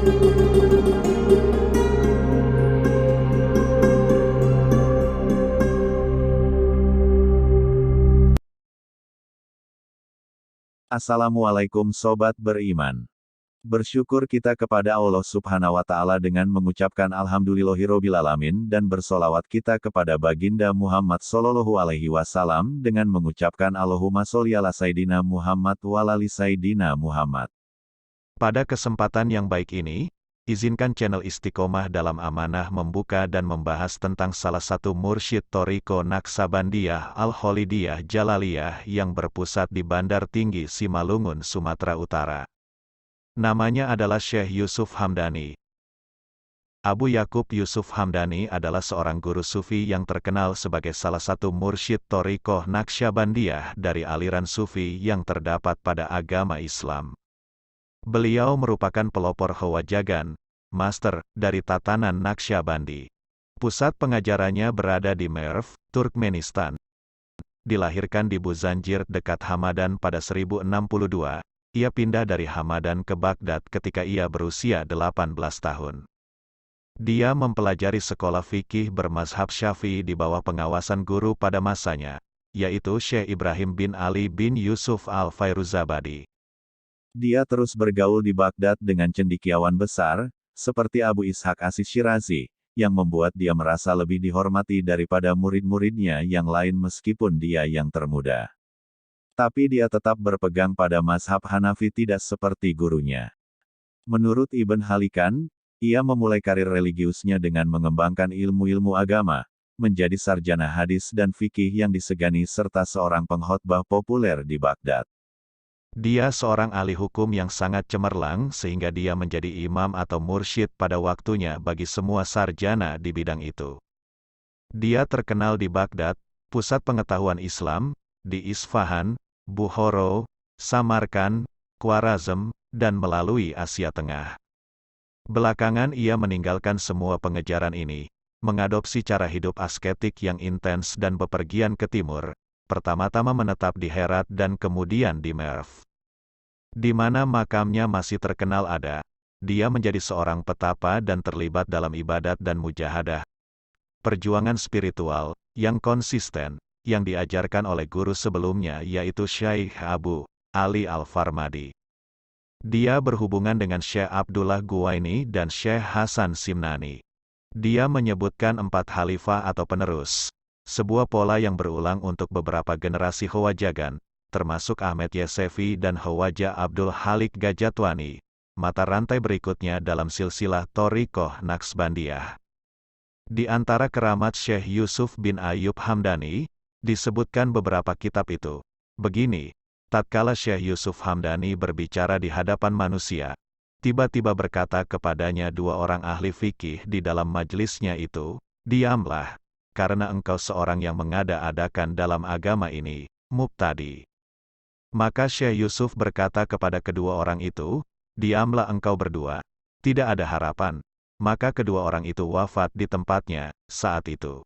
Assalamualaikum Sobat Beriman. Bersyukur kita kepada Allah Subhanahu wa Ta'ala dengan mengucapkan Alhamdulillahirobbilalamin dan bersolawat kita kepada Baginda Muhammad Sallallahu Alaihi Wasallam dengan mengucapkan Allahumma sholli ala Sayyidina Muhammad wa ala ali Sayyidina Muhammad. Pada kesempatan yang baik ini, izinkan channel Istiqomah dalam Amanah membuka dan membahas tentang salah satu mursyid Thariqah Naksabandiyah Al-Khalidiyah Jalaliyah yang berpusat di Bandar Tinggi Simalungun, Sumatera Utara. Namanya adalah Syekh Yusuf Hamdani. Abu Yakub Yusuf Hamdani adalah seorang guru sufi yang terkenal sebagai salah satu mursyid Thariqah Naksabandiyah dari aliran sufi yang terdapat pada agama Islam. Beliau merupakan pelopor Khawajagan, master, dari tatanan Naksabandi. Pusat pengajarannya berada di Merv, Turkmenistan. Dilahirkan di Buzanjir dekat Hamadan pada 1062, ia pindah dari Hamadan ke Baghdad ketika ia berusia 18 tahun. Dia mempelajari sekolah fikih bermazhab Syafi'i di bawah pengawasan guru pada masanya, yaitu Syekh Ibrahim bin Ali bin Yusuf Al-Fairuzabadi. Dia terus bergaul di Baghdad dengan cendekiawan besar, seperti Abu Ishaq Asy-Syirazi, yang membuat dia merasa lebih dihormati daripada murid-muridnya yang lain meskipun dia yang termuda. Tapi dia tetap berpegang pada mazhab Hanafi tidak seperti gurunya. Menurut Ibn Halikan, ia memulai karir religiusnya dengan mengembangkan ilmu-ilmu agama, menjadi sarjana hadis dan fikih yang disegani serta seorang pengkhotbah populer di Baghdad. Dia seorang ahli hukum yang sangat cemerlang sehingga dia menjadi imam atau mursyid pada waktunya bagi semua sarjana di bidang itu. Dia terkenal di Baghdad, pusat pengetahuan Islam, di Isfahan, Bukhara, Samarkand, Khwarazm, dan melalui Asia Tengah. Belakangan ia meninggalkan semua pengejaran ini, mengadopsi cara hidup asketik yang intens dan bepergian ke timur, pertama-tama menetap di Herat dan kemudian di Merv. Di mana makamnya masih terkenal ada, dia menjadi seorang petapa dan terlibat dalam ibadat dan mujahadah. Perjuangan spiritual, yang konsisten, yang diajarkan oleh guru sebelumnya yaitu Syekh Abu Ali Al-Farmadi. Dia berhubungan dengan Syekh Abdullah Guwaini dan Syekh Hasan Simnani. Dia menyebutkan 4 khalifah atau penerus, sebuah pola yang berulang untuk beberapa generasi Khawajagan, termasuk Ahmed Yesefi dan Khawaja Abdul Halik Gajatwani, mata rantai berikutnya dalam silsilah Thariqah Naksabandiyah. Di antara keramat Syekh Yusuf bin Ayyub Hamdani, disebutkan beberapa kitab itu. Begini, tatkala Syekh Yusuf Hamdani berbicara di hadapan manusia, tiba-tiba berkata kepadanya 2 orang ahli fikih di dalam majelisnya itu, "Diamlah, karena engkau seorang yang mengada-adakan dalam agama ini, mubtadi." Maka Syekh Yusuf berkata kepada kedua orang itu, "Diamlah engkau berdua, tidak ada harapan." Maka kedua orang itu wafat di tempatnya saat itu.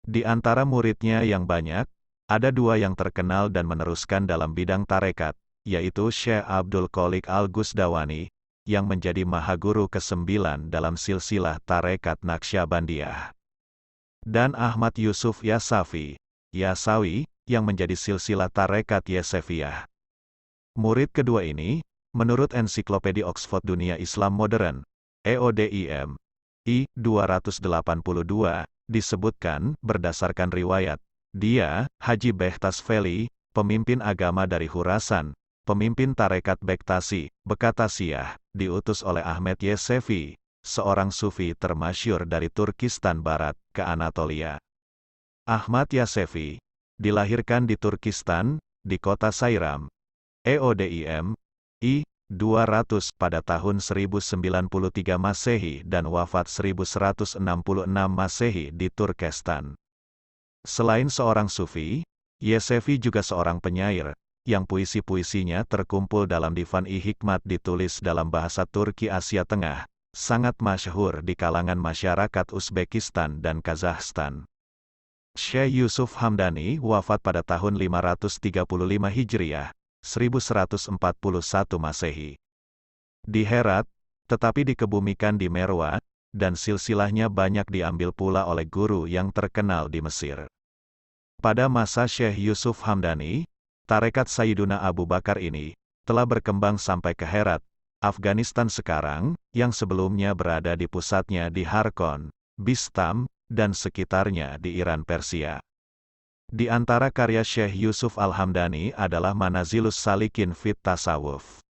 Di antara muridnya yang banyak, ada 2 yang terkenal dan meneruskan dalam bidang tarekat, yaitu Syekh Abdul Khalik Al-Gusdawani, yang menjadi mahaguru ke-9 dalam silsilah tarekat Naksabandiyah. Dan Ahmad Yusuf Yasawi, yang menjadi silsilah tarekat Yesefiyah. Murid kedua ini, menurut Ensiklopedia Oxford Dunia Islam Modern, EODIM, I. 282, disebutkan, berdasarkan riwayat, dia, Haji Behtas Veli, pemimpin agama dari Khurasan, pemimpin tarekat Bektasi, Bekatasiyah, diutus oleh Ahmed Yesefi, seorang sufi termasyhur dari Turkistan Barat, ke Anatolia. Ahmad Yesefi, dilahirkan di Turkistan, di kota Sayram, EODIM, I. 200 pada tahun 1093 Masehi dan wafat 1166 Masehi di Turkestan. Selain seorang sufi, Yesefi juga seorang penyair, yang puisi-puisinya terkumpul dalam Divan-i Hikmat ditulis dalam bahasa Turki Asia Tengah, sangat masyhur di kalangan masyarakat Uzbekistan dan Kazakhstan. Syekh Yusuf Hamdani wafat pada tahun 535 Hijriah, 1141 Masehi. Di Herat, tetapi dikebumikan di Merwa, dan silsilahnya banyak diambil pula oleh guru yang terkenal di Mesir. Pada masa Syekh Yusuf Hamdani, tarekat Sayyiduna Abu Bakar ini telah berkembang sampai ke Herat, Afghanistan sekarang, yang sebelumnya berada di pusatnya di Harkon, Bistam, dan sekitarnya di Iran Persia. Di antara karya Syekh Yusuf Al-Hamdani adalah Manazilus Salikin Fit Tasawuf.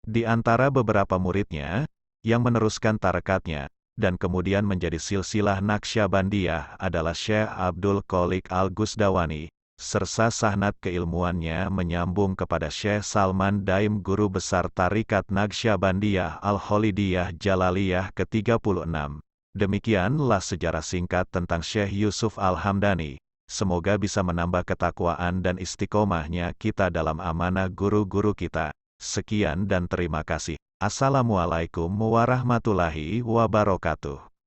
Di antara beberapa muridnya, yang meneruskan tarekatnya, dan kemudian menjadi silsilah Naqsyabandiyah adalah Syekh Abdul Qolik Al-Gusdawani, serta sahnat keilmuannya menyambung kepada Syekh Salman Daim guru besar tarikat Naqsyabandiyah Al-Khalidiyah Jalaliyah ke-36. Demikianlah sejarah singkat tentang Syekh Yusuf Al-Hamdani. Semoga bisa menambah ketakwaan dan istiqomahnya kita dalam amanah guru-guru kita. Sekian dan terima kasih. Assalamualaikum warahmatullahi wabarakatuh.